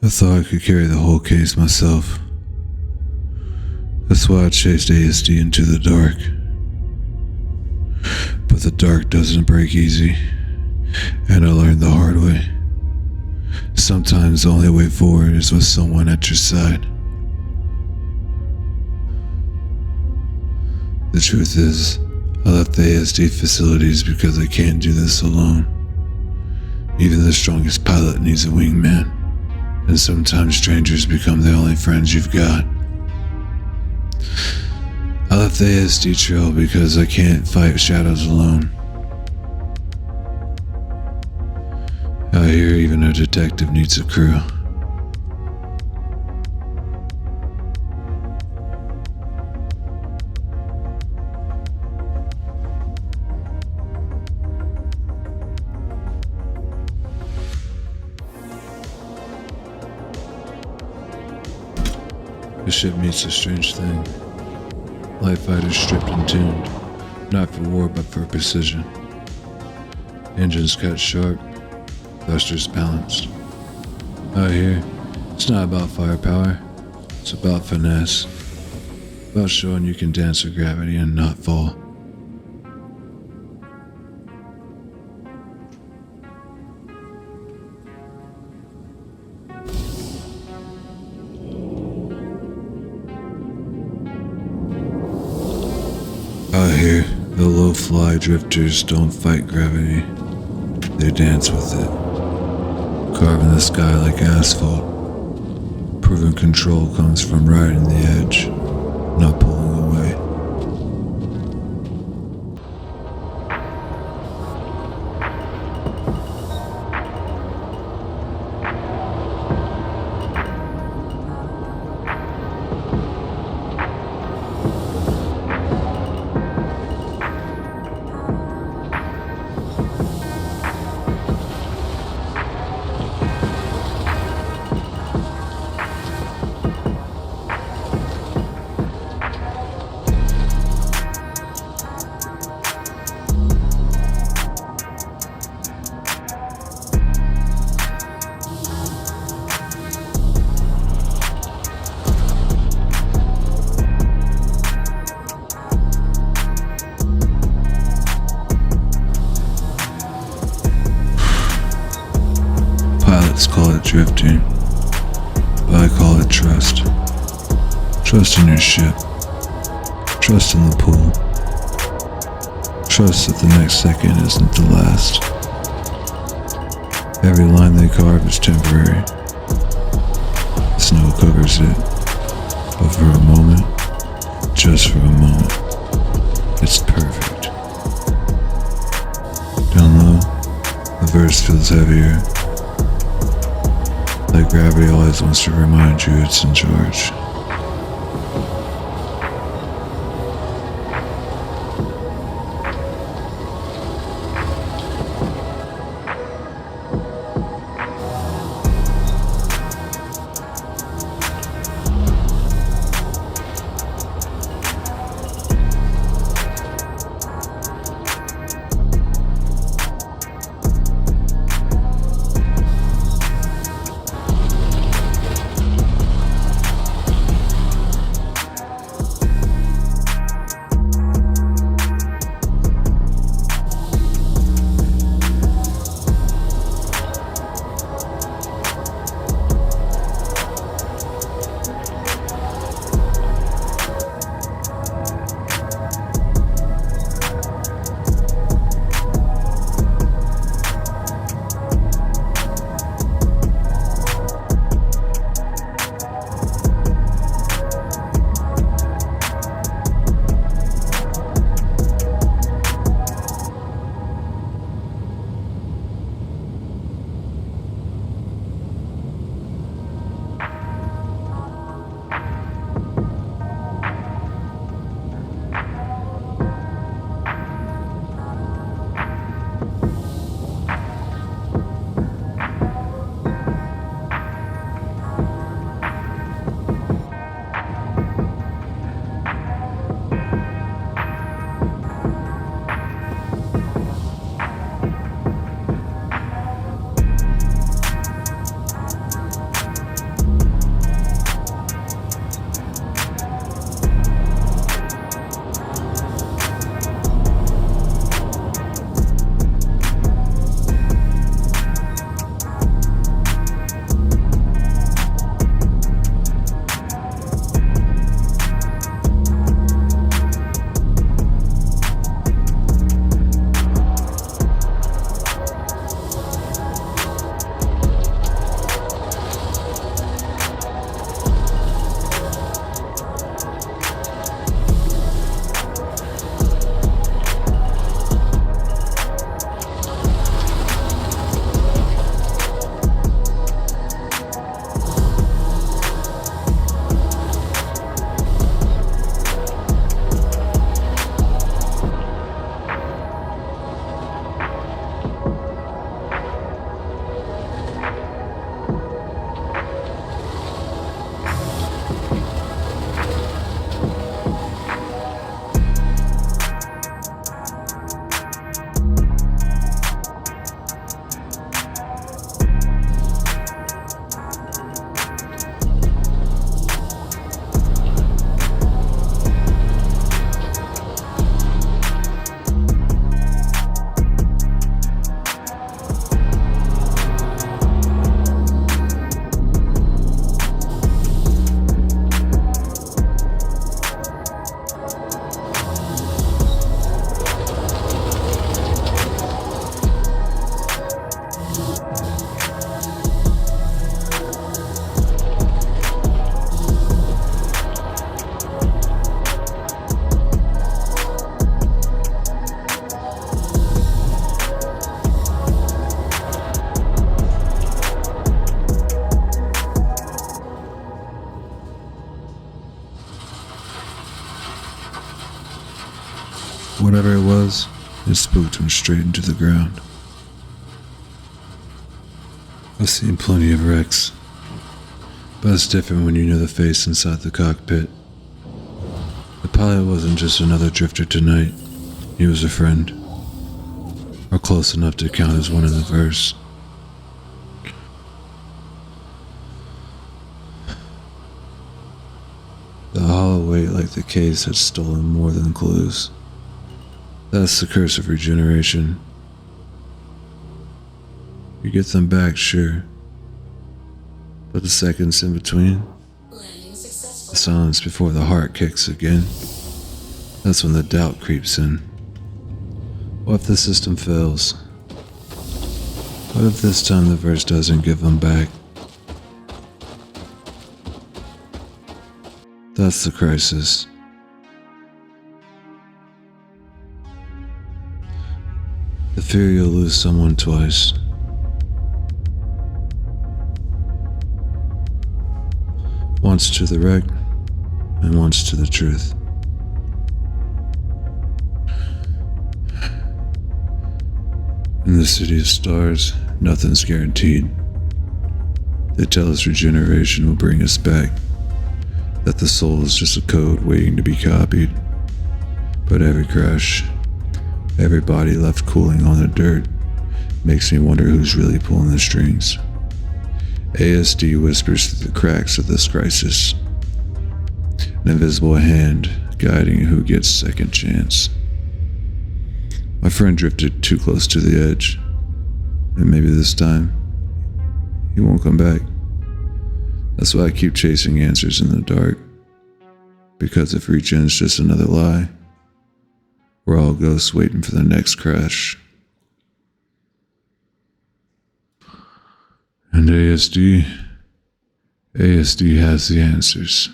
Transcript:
I thought I could carry the whole case myself. That's why I chased ASD into the dark. But the dark doesn't break easy, and I learned the hard way. Sometimes the only way forward is with someone at your side. The truth is, I left the ASD facilities because I can't do this alone. Even the strongest pilot needs a wingman, and sometimes strangers become the only friends you've got. I left the ASD trail because I can't fight shadows alone. Out here, even a detective needs a crew. The ship meets a strange thing. Light fighters stripped and tuned, not for war but for precision. Engines cut sharp, thrusters balanced. Out here, it's not about firepower, it's about finesse. About showing you can dance with gravity and not fall. Out here, the low-fly drifters don't fight gravity, they dance with it, carving the sky like asphalt. Proven control comes from riding the edge, not pulling away. Pilots call it drifting, but I call it trust. Trust in your ship. Trust in the pool. Trust that the next second isn't the last. Every line they carve is temporary. The snow covers it, but for a moment, just for a moment, it's perfect. Down low, the verse feels heavier. Like gravity always wants to remind you it's in charge. whatever it was, it spooked him straight into the ground. I've seen plenty of wrecks, but it's different when you know the face inside the cockpit. The pilot wasn't just another drifter tonight, he was a friend, or close enough to count as one in the verse. The hollow weight like the case had stolen more than clues. That's the curse of regeneration. You get them back, sure, but the seconds in between, the silence before the heart kicks again, that's when the doubt creeps in. What if the system fails? What if this time the verse doesn't give them back? That's the crisis. The fear you'll lose someone twice. Once to the wreck, and once to the truth. In the city of stars, nothing's guaranteed. They tell us regeneration will bring us back, that the soul is just a code waiting to be copied. But every crash, every body left cooling on the dirt, makes me wonder who's really pulling the strings. ASD whispers through the cracks of this crisis, an invisible hand guiding who gets second chance. My friend drifted too close to the edge, and maybe this time, he won't come back. That's why I keep chasing answers in the dark, because if regen's just another lie, we're all ghosts waiting for the next crash. And ASD has the answers.